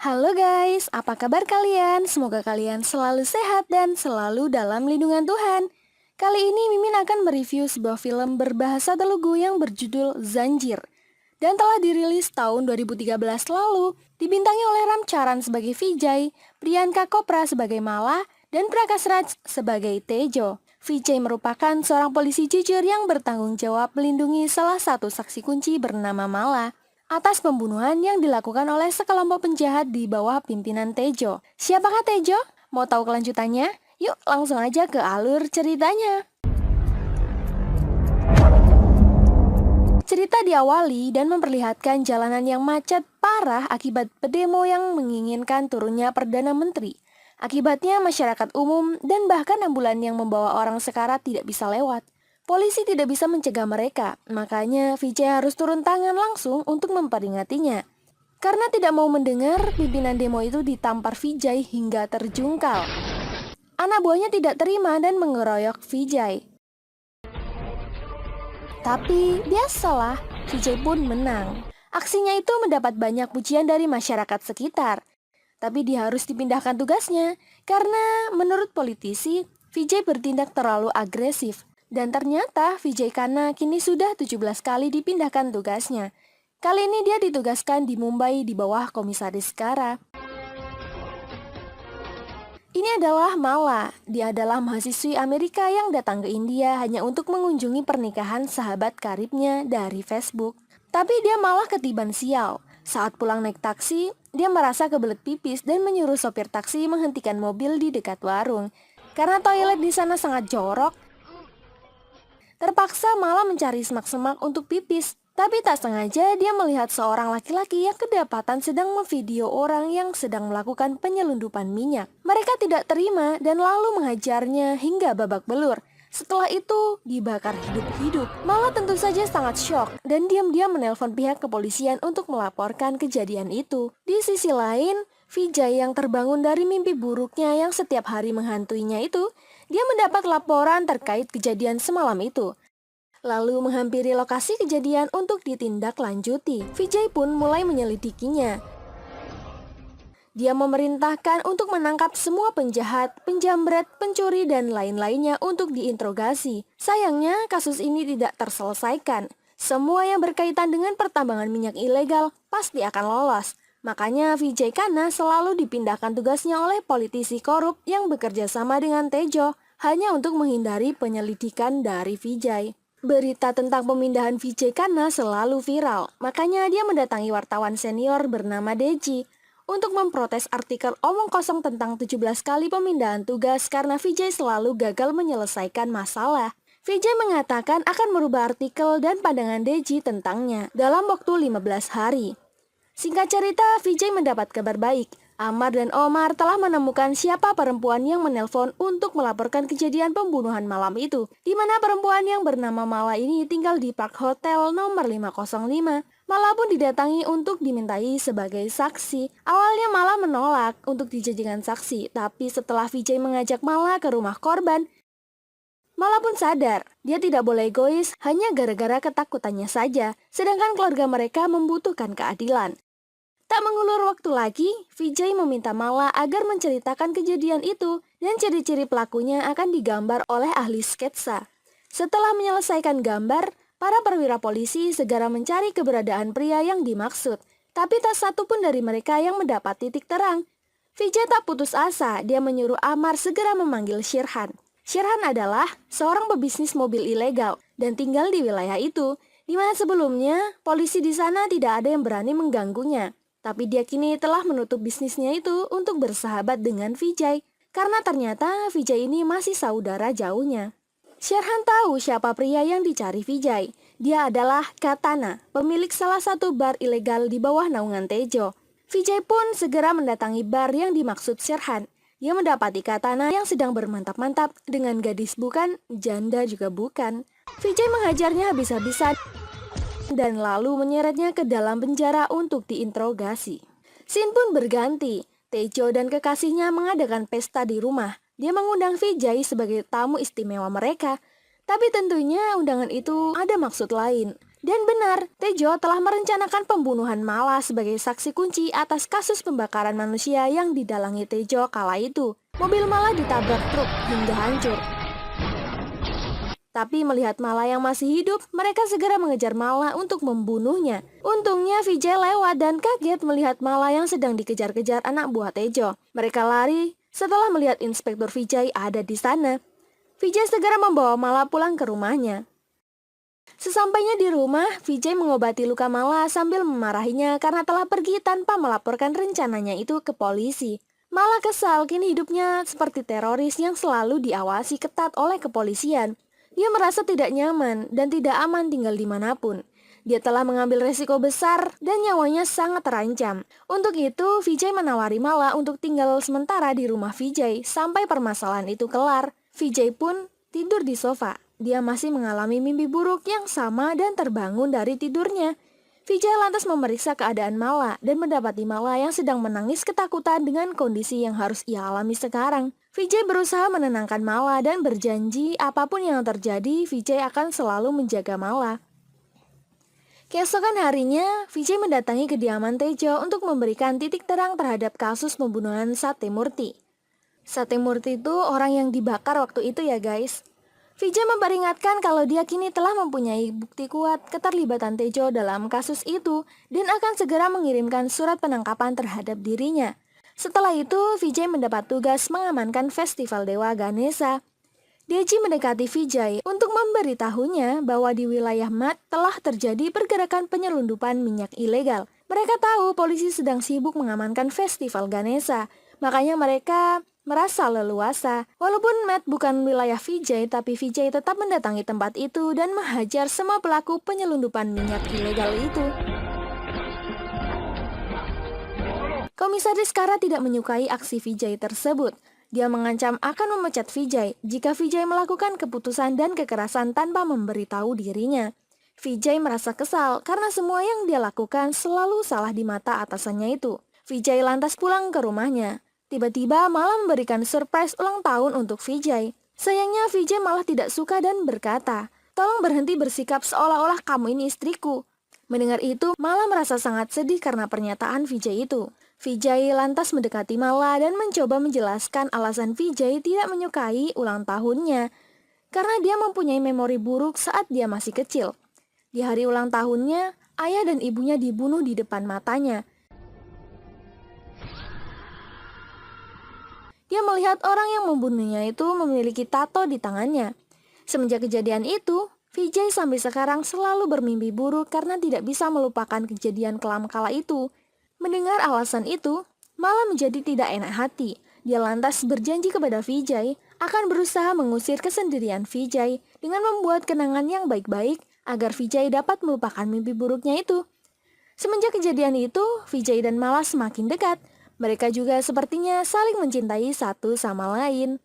Halo guys, apa kabar kalian? Semoga kalian selalu sehat dan selalu dalam lindungan Tuhan. Kali ini Mimin akan mereview sebuah film berbahasa Telugu yang berjudul Zanjir dan telah dirilis tahun 2013 lalu. Dibintangi oleh Ram Charan sebagai Vijay, Priyanka Chopra sebagai Mala, dan Prakash Raj sebagai Tejo. Vijay merupakan seorang polisi jujur yang bertanggung jawab melindungi salah satu saksi kunci bernama Mala atas pembunuhan yang dilakukan oleh sekelompok penjahat di bawah pimpinan Tejo. Siapakah Tejo? Mau tahu kelanjutannya? Yuk langsung aja ke alur ceritanya. Cerita diawali dan memperlihatkan jalanan yang macet parah akibat pedemo yang menginginkan turunnya Perdana Menteri. Akibatnya masyarakat umum dan bahkan ambulan yang membawa orang sekarat tidak bisa lewat. Polisi tidak bisa mencegah mereka, makanya Vijay harus turun tangan langsung untuk memperingatinya. Karena tidak mau mendengar, pimpinan demo itu ditampar Vijay hingga terjungkal. Anak buahnya tidak terima dan mengeroyok Vijay. Tapi biasalah, Vijay pun menang. Aksinya itu mendapat banyak pujian dari masyarakat sekitar. Tapi dia harus dipindahkan tugasnya, karena menurut politisi, Vijay bertindak terlalu agresif. Dan ternyata Vijay Khanna kini sudah 17 kali dipindahkan tugasnya. Kali ini dia ditugaskan di Mumbai di bawah Komisaris Kara. Ini adalah Mala. Dia adalah mahasiswi Amerika yang datang ke India hanya untuk mengunjungi pernikahan sahabat karibnya dari Facebook. Tapi dia malah ketiban sial. Saat pulang naik taksi, dia merasa kebelet pipis dan menyuruh sopir taksi menghentikan mobil di dekat warung. Karena toilet di sana sangat jorok, terpaksa Mala mencari semak-semak untuk pipis. Tapi tak sengaja dia melihat seorang laki-laki yang kedapatan sedang memvideo orang yang sedang melakukan penyelundupan minyak. Mereka tidak terima dan lalu menghajarnya hingga babak belur. Setelah itu dibakar hidup-hidup. Mala tentu saja sangat syok dan diam-diam menelpon pihak kepolisian untuk melaporkan kejadian itu. Di sisi lain, Vijay yang terbangun dari mimpi buruknya yang setiap hari menghantuinya itu, dia mendapat laporan terkait kejadian semalam itu. Lalu menghampiri lokasi kejadian untuk ditindaklanjuti. Vijay pun mulai menyelidikinya. Dia memerintahkan untuk menangkap semua penjahat, penjamret, pencuri, dan lain-lainnya untuk diinterogasi. Sayangnya, kasus ini tidak terselesaikan. Semua yang berkaitan dengan pertambangan minyak ilegal pasti akan lolos. Makanya Vijay Khanna selalu dipindahkan tugasnya oleh politisi korup yang bekerja sama dengan Tejo, hanya untuk menghindari penyelidikan dari Vijay. Berita tentang pemindahan Vijay Khanna selalu viral, makanya dia mendatangi wartawan senior bernama Deji untuk memprotes artikel omong kosong tentang 17 kali pemindahan tugas karena Vijay selalu gagal menyelesaikan masalah. Vijay mengatakan akan merubah artikel dan pandangan Deji tentangnya dalam waktu 15 hari. Singkat cerita, Vijay mendapat kabar baik. Amar dan Omar telah menemukan siapa perempuan yang menelpon untuk melaporkan kejadian pembunuhan malam itu, di mana perempuan yang bernama Mala ini tinggal di Park Hotel nomor 505. Mala pun didatangi untuk dimintai sebagai saksi. Awalnya Mala menolak untuk dijadikan saksi, tapi setelah Vijay mengajak Mala ke rumah korban, Mala pun sadar, dia tidak boleh egois hanya gara-gara ketakutannya saja, sedangkan keluarga mereka membutuhkan keadilan. Tak mengulur waktu lagi, Vijay meminta Mala agar menceritakan kejadian itu dan ciri-ciri pelakunya akan digambar oleh ahli sketsa. Setelah menyelesaikan gambar, para perwira polisi segera mencari keberadaan pria yang dimaksud, tapi tak satu pun dari mereka yang mendapat titik terang. Vijay tak putus asa, dia menyuruh Amar segera memanggil Shirhan. Shirhan adalah seorang pebisnis mobil ilegal dan tinggal di wilayah itu, di mana sebelumnya polisi di sana tidak ada yang berani mengganggunya. Tapi dia kini telah menutup bisnisnya itu untuk bersahabat dengan Vijay, karena ternyata Vijay ini masih saudara jauhnya. Shirhan tahu siapa pria yang dicari Vijay. Dia adalah Katana, pemilik salah satu bar ilegal di bawah naungan Tejo. Vijay pun segera mendatangi bar yang dimaksud Shirhan. Dia mendapati Katana yang sedang bermantap-mantap dengan gadis bukan, janda juga bukan. Vijay menghajarnya habis-habisan dan lalu menyeretnya ke dalam penjara untuk diinterogasi. Scene pun berganti. Tejo dan kekasihnya mengadakan pesta di rumah. Dia mengundang Vijay sebagai tamu istimewa mereka. Tapi tentunya undangan itu ada maksud lain. Dan benar, Tejo telah merencanakan pembunuhan Mala sebagai saksi kunci atas kasus pembakaran manusia yang didalangi Tejo kala itu. Mobil Mala ditabrak truk hingga hancur. Tapi melihat Mala yang masih hidup, mereka segera mengejar Mala untuk membunuhnya. Untungnya Vijay lewat dan kaget melihat Mala yang sedang dikejar-kejar anak buah Tejo. Mereka lari setelah melihat Inspektur Vijay ada di sana. Vijay segera membawa Mala pulang ke rumahnya. Sesampainya di rumah, Vijay mengobati luka Mala sambil memarahinya karena telah pergi tanpa melaporkan rencananya itu ke polisi. Mala kesal kini hidupnya seperti teroris yang selalu diawasi ketat oleh kepolisian. Dia merasa tidak nyaman dan tidak aman tinggal dimanapun. Dia telah mengambil resiko besar dan nyawanya sangat terancam. Untuk itu, Vijay menawari Mala untuk tinggal sementara di rumah Vijay sampai permasalahan itu kelar. Vijay pun tidur di sofa. Dia masih mengalami mimpi buruk yang sama dan terbangun dari tidurnya. Vijay lantas memeriksa keadaan Mala dan mendapati Mala yang sedang menangis ketakutan dengan kondisi yang harus ia alami sekarang. Vijay berusaha menenangkan Mala dan berjanji apapun yang terjadi, Vijay akan selalu menjaga Mala. Keesokan harinya, Vijay mendatangi kediaman Tejo untuk memberikan titik terang terhadap kasus pembunuhan Satyamurti. Satyamurti itu orang yang dibakar waktu itu ya guys. Vijay memperingatkan kalau dia kini telah mempunyai bukti kuat keterlibatan Tejo dalam kasus itu dan akan segera mengirimkan surat penangkapan terhadap dirinya. Setelah itu, Vijay mendapat tugas mengamankan festival Dewa Ganesha. Deji mendekati Vijay untuk memberitahunya bahwa di wilayah Mat telah terjadi pergerakan penyelundupan minyak ilegal. Mereka tahu polisi sedang sibuk mengamankan festival Ganesha, makanya mereka merasa leluasa. Walaupun Matt bukan wilayah Vijay, tapi Vijay tetap mendatangi tempat itu dan menghajar semua pelaku penyelundupan minyak ilegal itu. Komisaris Kara tidak menyukai aksi Vijay tersebut. Dia mengancam akan memecat Vijay jika Vijay melakukan keputusan dan kekerasan tanpa memberitahu dirinya. Vijay merasa kesal karena semua yang dia lakukan selalu salah di mata atasannya itu. Vijay lantas pulang ke rumahnya. Tiba-tiba malah memberikan surprise ulang tahun untuk Vijay. Sayangnya Vijay malah tidak suka dan berkata, "Tolong berhenti bersikap seolah-olah kamu ini istriku." Mendengar itu, Mala merasa sangat sedih karena pernyataan Vijay itu. Vijay lantas mendekati Mala dan mencoba menjelaskan alasan Vijay tidak menyukai ulang tahunnya. Karena dia mempunyai memori buruk saat dia masih kecil. Di hari ulang tahunnya, ayah dan ibunya dibunuh di depan matanya. Dia melihat orang yang membunuhnya itu memiliki tato di tangannya. Semenjak kejadian itu, Vijay sampai sekarang selalu bermimpi buruk karena tidak bisa melupakan kejadian kelam kala itu. Mendengar alasan itu, Mala menjadi tidak enak hati. Dia lantas berjanji kepada Vijay akan berusaha mengusir kesendirian Vijay dengan membuat kenangan yang baik-baik agar Vijay dapat melupakan mimpi buruknya itu. Semenjak kejadian itu, Vijay dan Mala semakin dekat. Mereka juga sepertinya saling mencintai satu sama lain.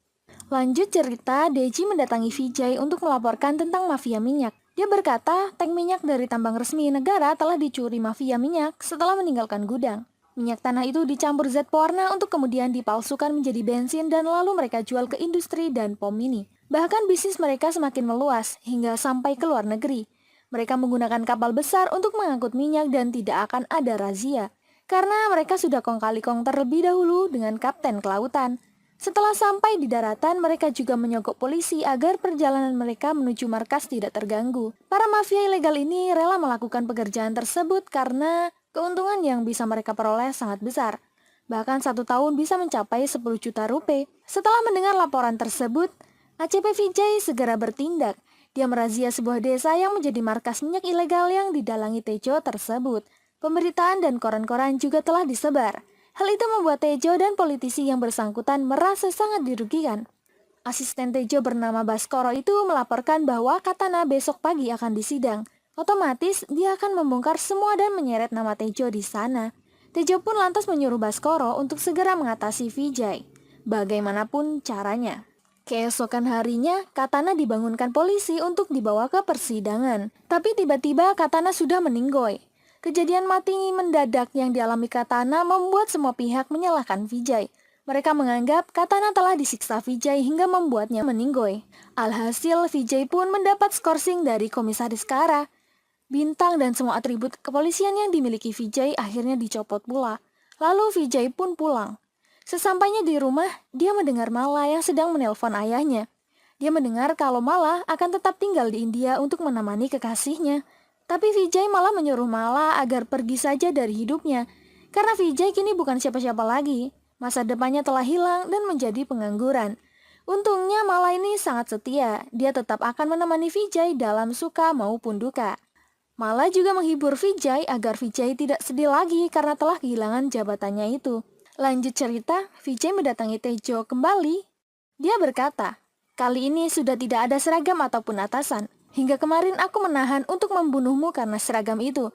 Lanjut cerita, Deji mendatangi Vijay untuk melaporkan tentang mafia minyak. Dia berkata, tank minyak dari tambang resmi negara telah dicuri mafia minyak setelah meninggalkan gudang. Minyak tanah itu dicampur zat pewarna untuk kemudian dipalsukan menjadi bensin dan lalu mereka jual ke industri dan pom mini. Bahkan bisnis mereka semakin meluas hingga sampai ke luar negeri. Mereka menggunakan kapal besar untuk mengangkut minyak dan tidak akan ada razia. Karena mereka sudah kong kali kong terlebih dahulu dengan kapten kelautan. Setelah sampai di daratan, mereka juga menyogok polisi agar perjalanan mereka menuju markas tidak terganggu. Para mafia ilegal ini rela melakukan pekerjaan tersebut karena keuntungan yang bisa mereka peroleh sangat besar. Bahkan 1 tahun bisa mencapai 10 juta rupiah. Setelah mendengar laporan tersebut, ACP Vijay segera bertindak. Dia merazia sebuah desa yang menjadi markas minyak ilegal yang didalangi Tejo tersebut. Pemberitaan dan koran-koran juga telah disebar. Hal itu membuat Tejo dan politisi yang bersangkutan merasa sangat dirugikan. Asisten Tejo bernama Baskoro itu melaporkan bahwa Katana besok pagi akan disidang. Otomatis dia akan membongkar semua dan menyeret nama Tejo di sana. Tejo pun lantas menyuruh Baskoro untuk segera mengatasi Vijay, bagaimanapun caranya. Keesokan harinya, Katana dibangunkan polisi untuk dibawa ke persidangan. Tapi tiba-tiba Katana sudah meninggoy. Kejadian mati mendadak yang dialami Katana membuat semua pihak menyalahkan Vijay. Mereka menganggap Katana telah disiksa Vijay hingga membuatnya meninggoy. Alhasil, Vijay pun mendapat skorsing dari Komisaris Kara. Bintang dan semua atribut kepolisian yang dimiliki Vijay akhirnya dicopot pula. Lalu Vijay pun pulang. Sesampainya di rumah, dia mendengar Mala yang sedang menelpon ayahnya. Dia mendengar kalau Mala akan tetap tinggal di India untuk menemani kekasihnya. Tapi Vijay malah menyuruh Mala agar pergi saja dari hidupnya. Karena Vijay kini bukan siapa-siapa lagi. Masa depannya telah hilang dan menjadi pengangguran. Untungnya Mala ini sangat setia. Dia tetap akan menemani Vijay dalam suka maupun duka. Mala juga menghibur Vijay agar Vijay tidak sedih lagi karena telah kehilangan jabatannya itu. Lanjut cerita, Vijay mendatangi Tejo kembali. Dia berkata, "Kali ini sudah tidak ada seragam ataupun atasan. Hingga kemarin aku menahan untuk membunuhmu karena seragam itu.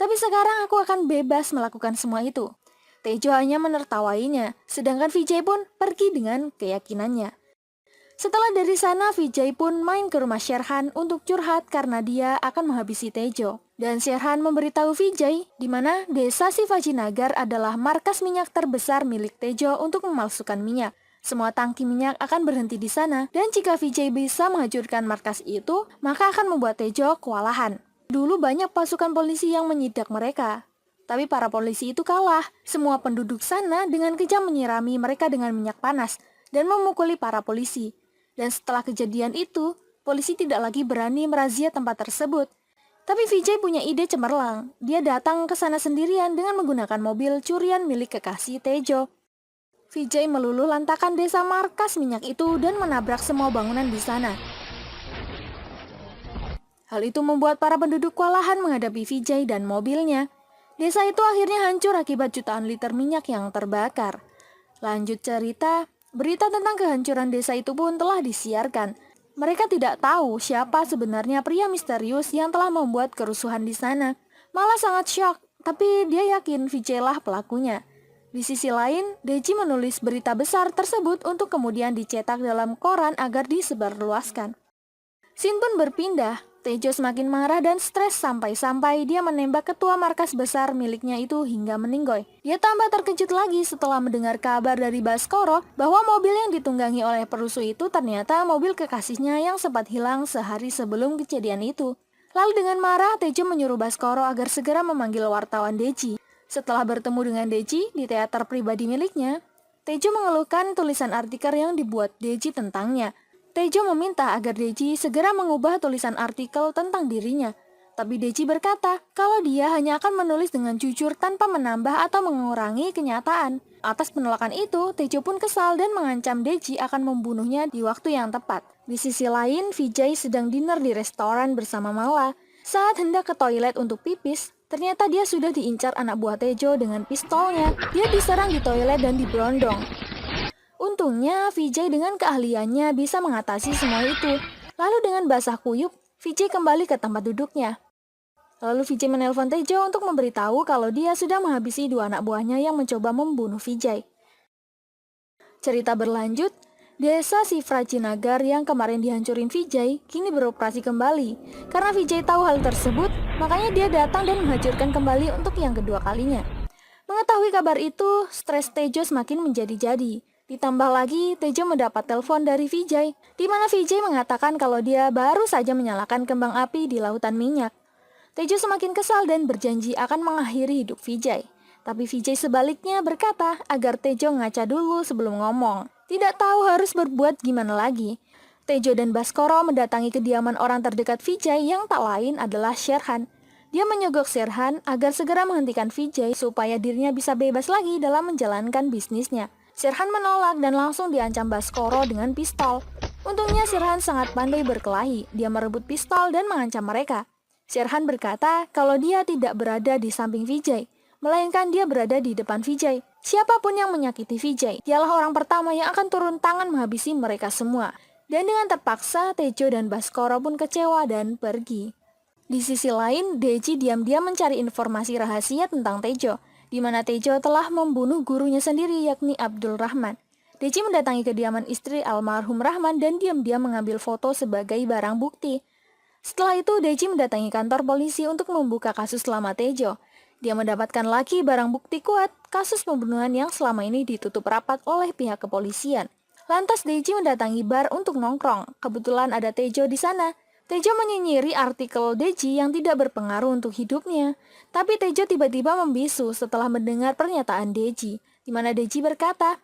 Tapi sekarang aku akan bebas melakukan semua itu." Tejo hanya menertawainya, sedangkan Vijay pun pergi dengan keyakinannya. Setelah dari sana, Vijay pun main ke rumah Sherhan untuk curhat karena dia akan menghabisi Tejo. Dan Sherhan memberitahu Vijay di mana desa Sivajinagar adalah markas minyak terbesar milik Tejo untuk memalsukan minyak. Semua tangki minyak akan berhenti di sana, dan jika Vijay bisa menghancurkan markas itu, maka akan membuat Tejo kewalahan. Dulu banyak pasukan polisi yang menyidak mereka. Tapi para polisi itu kalah. Semua penduduk sana dengan kejam menyirami mereka dengan minyak panas dan memukuli para polisi. Dan setelah kejadian itu, polisi tidak lagi berani merazia tempat tersebut. Tapi Vijay punya ide cemerlang. Dia datang ke sana sendirian dengan menggunakan mobil curian milik kekasih Tejo. Vijay meluluh lantakan desa markas minyak itu dan menabrak semua bangunan di sana. Hal itu membuat para penduduk kewalahan menghadapi Vijay dan mobilnya. Desa itu akhirnya hancur akibat jutaan liter minyak yang terbakar. Lanjut cerita, berita tentang kehancuran desa itu pun telah disiarkan. Mereka tidak tahu siapa sebenarnya pria misterius yang telah membuat kerusuhan di sana. Malah sangat syok, tapi dia yakin Vijay lah pelakunya. Di sisi lain, Deji menulis berita besar tersebut untuk kemudian dicetak dalam koran agar disebarluaskan. Scene pun berpindah. Tejo semakin marah dan stres sampai-sampai dia menembak ketua markas besar miliknya itu hingga meninggoy. Dia tambah terkejut lagi setelah mendengar kabar dari Baskoro bahwa mobil yang ditunggangi oleh perusuh itu ternyata mobil kekasihnya yang sempat hilang sehari sebelum kejadian itu. Lalu dengan marah, Tejo menyuruh Baskoro agar segera memanggil wartawan Deji. Setelah bertemu dengan Deji di teater pribadi miliknya, Tejo mengeluhkan tulisan artikel yang dibuat Deji tentangnya. Tejo meminta agar Deji segera mengubah tulisan artikel tentang dirinya. Tapi Deji berkata kalau dia hanya akan menulis dengan jujur tanpa menambah atau mengurangi kenyataan. Atas penolakan itu, Tejo pun kesal dan mengancam Deji akan membunuhnya di waktu yang tepat. Di sisi lain, Vijay sedang dinner di restoran bersama Mala. Saat hendak ke toilet untuk pipis, ternyata dia sudah diincar anak buah Tejo dengan pistolnya. Dia diserang di toilet dan diberondong. Untungnya, Vijay dengan keahliannya bisa mengatasi semua itu. Lalu dengan basah kuyup, Vijay kembali ke tempat duduknya. Lalu Vijay menelpon Tejo untuk memberitahu kalau dia sudah menghabisi dua anak buahnya yang mencoba membunuh Vijay. Cerita berlanjut, desa Sivajinagar yang kemarin dihancurin Vijay kini beroperasi kembali. Karena Vijay tahu hal tersebut, makanya dia datang dan menghancurkan kembali untuk yang kedua kalinya. Mengetahui kabar itu, stres Tejo semakin menjadi-jadi. Ditambah lagi, Tejo mendapat telepon dari Vijay, di mana Vijay mengatakan kalau dia baru saja menyalakan kembang api di lautan minyak. Tejo semakin kesal dan berjanji akan mengakhiri hidup Vijay. Tapi Vijay sebaliknya berkata agar Tejo ngaca dulu sebelum ngomong. Tidak tahu harus berbuat gimana lagi. Tejo dan Baskoro mendatangi kediaman orang terdekat Vijay yang tak lain adalah Sherhan. Dia menyogok Sherhan agar segera menghentikan Vijay supaya dirinya bisa bebas lagi dalam menjalankan bisnisnya. Sherhan menolak dan langsung diancam Baskoro dengan pistol. Untungnya Sherhan sangat pandai berkelahi. Dia merebut pistol dan mengancam mereka. Sherhan berkata kalau dia tidak berada di samping Vijay, melainkan dia berada di depan Vijay. Siapapun yang menyakiti Vijay, dialah orang pertama yang akan turun tangan menghabisi mereka semua. Dan dengan terpaksa, Tejo dan Baskoro pun kecewa dan pergi. Di sisi lain, Deji diam-diam mencari informasi rahasia tentang Tejo, di mana Tejo telah membunuh gurunya sendiri yakni Abdul Rahman. Deji mendatangi kediaman istri almarhum Rahman dan diam-diam mengambil foto sebagai barang bukti. Setelah itu Deji mendatangi kantor polisi untuk membuka kasus selama Tejo. Dia mendapatkan lagi barang bukti kuat kasus pembunuhan yang selama ini ditutup rapat oleh pihak kepolisian. Lantas Deji mendatangi bar untuk nongkrong. Kebetulan ada Tejo di sana. Tejo menyinyiri artikel Deji yang tidak berpengaruh untuk hidupnya. Tapi Tejo tiba-tiba membisu setelah mendengar pernyataan Deji, di mana Deji berkata,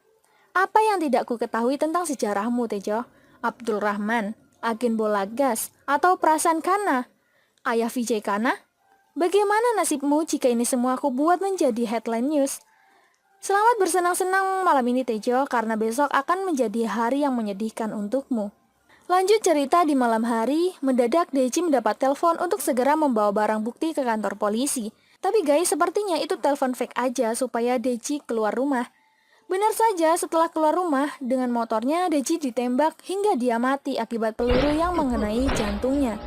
"Apa yang tidak ku ketahui tentang sejarahmu, Tejo? Abdul Rahman, agen bola gas, atau Prasan Khanna, ayah Vijay Khanna? Bagaimana nasibmu jika ini semua aku buat menjadi headline news? Selamat bersenang-senang malam ini, Tejo, karena besok akan menjadi hari yang menyedihkan untukmu." Lanjut cerita, di malam hari, mendadak Deji mendapat telepon untuk segera membawa barang bukti ke kantor polisi. Tapi guys, sepertinya itu telepon fake aja supaya Deji keluar rumah. Benar saja, setelah keluar rumah, dengan motornya Deji ditembak hingga dia mati akibat peluru yang mengenai jantungnya.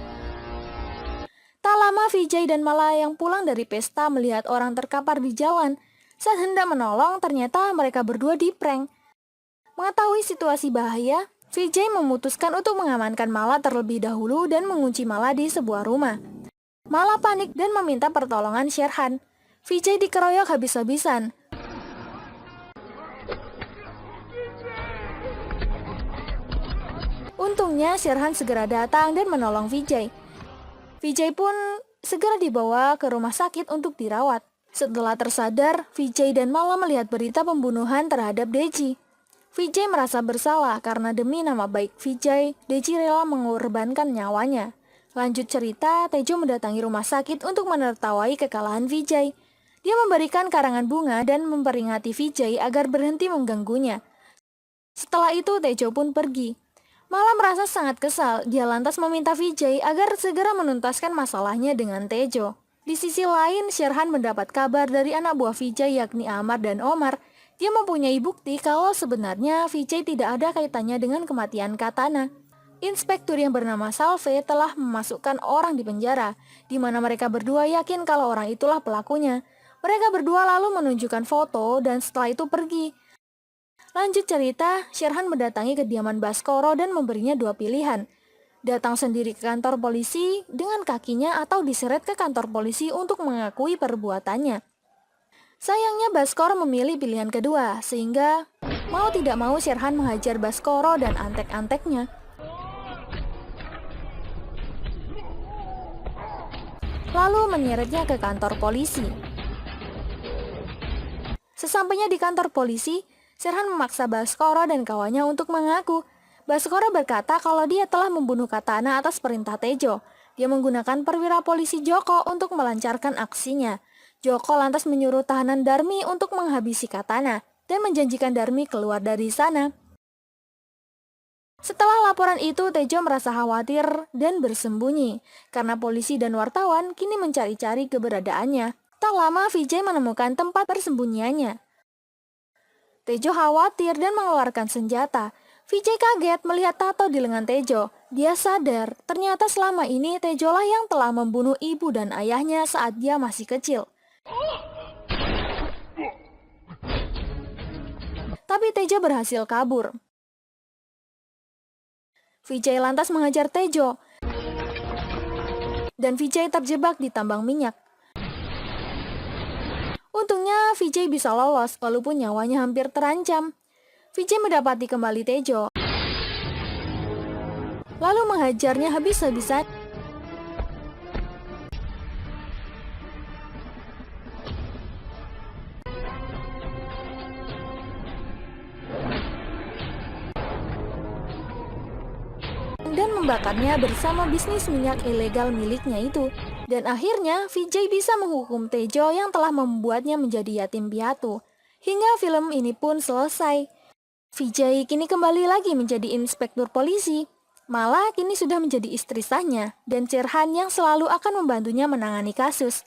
Tak lama Vijay dan Mala yang pulang dari pesta melihat orang terkapar di jalan. Saat hendak menolong, ternyata mereka berdua diprank. Mengetahui situasi bahaya, Vijay memutuskan untuk mengamankan Mala terlebih dahulu dan mengunci Mala di sebuah rumah. Mala panik dan meminta pertolongan Sherhan. Vijay dikeroyok habis-habisan. Untungnya Sherhan segera datang dan menolong Vijay. Vijay pun segera dibawa ke rumah sakit untuk dirawat. Setelah tersadar, Vijay dan Mala melihat berita pembunuhan terhadap Deji. Vijay merasa bersalah karena demi nama baik Vijay, Deji rela mengorbankan nyawanya. Lanjut cerita, Tejo mendatangi rumah sakit untuk menertawai kekalahan Vijay. Dia memberikan karangan bunga dan memperingati Vijay agar berhenti mengganggunya. Setelah itu Tejo pun pergi. Mala merasa sangat kesal, dia lantas meminta Vijay agar segera menuntaskan masalahnya dengan Tejo. Di sisi lain, Sherhan mendapat kabar dari anak buah Vijay yakni Amar dan Omar. Dia mempunyai bukti kalau sebenarnya Vijay tidak ada kaitannya dengan kematian Katana. Inspektur yang bernama Salve telah memasukkan orang di penjara, di mana mereka berdua yakin kalau orang itulah pelakunya. Mereka berdua lalu menunjukkan foto dan setelah itu pergi. Lanjut cerita, Sherhan mendatangi kediaman Baskoro dan memberinya dua pilihan. Datang sendiri ke kantor polisi dengan kakinya atau diseret ke kantor polisi untuk mengakui perbuatannya. Sayangnya Baskoro memilih pilihan kedua, sehingga mau tidak mau Sherhan menghajar Baskoro dan antek-anteknya. Lalu menyeretnya ke kantor polisi. Sesampainya di kantor polisi, Sherhan memaksa Baskoro dan kawannya untuk mengaku. Baskoro berkata kalau dia telah membunuh Katana atas perintah Tejo. Dia menggunakan perwira polisi Joko untuk melancarkan aksinya. Joko lantas menyuruh tahanan Darmi untuk menghabisi Katana dan menjanjikan Darmi keluar dari sana. Setelah laporan itu, Tejo merasa khawatir dan bersembunyi karena polisi dan wartawan kini mencari-cari keberadaannya. Tak lama Vijay menemukan tempat persembunyiannya. Tejo khawatir dan mengeluarkan senjata. Vijay kaget melihat tato di lengan Tejo. Dia sadar ternyata selama ini Tejo lah yang telah membunuh ibu dan ayahnya saat dia masih kecil. Tapi Tejo berhasil kabur. Vijay lantas mengajar Tejo, dan Vijay terjebak di tambang minyak. Untungnya Vijay bisa lolos walaupun nyawanya hampir terancam. Vijay mendapati kembali Tejo, lalu menghajarnya habis-habisan. Dan membakarnya bersama bisnis minyak ilegal miliknya itu. Dan akhirnya Vijay bisa menghukum Tejo yang telah membuatnya menjadi yatim piatu. Hingga film ini pun selesai. Vijay kini kembali lagi menjadi inspektur polisi. Malah kini sudah menjadi istri sahnya dan Sherhan yang selalu akan membantunya menangani kasus.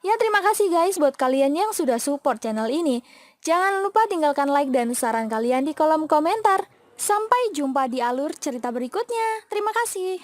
Ya, terima kasih guys buat kalian yang sudah support channel ini. Jangan lupa tinggalkan like dan saran kalian di kolom komentar. Sampai jumpa di alur cerita berikutnya. Terima kasih.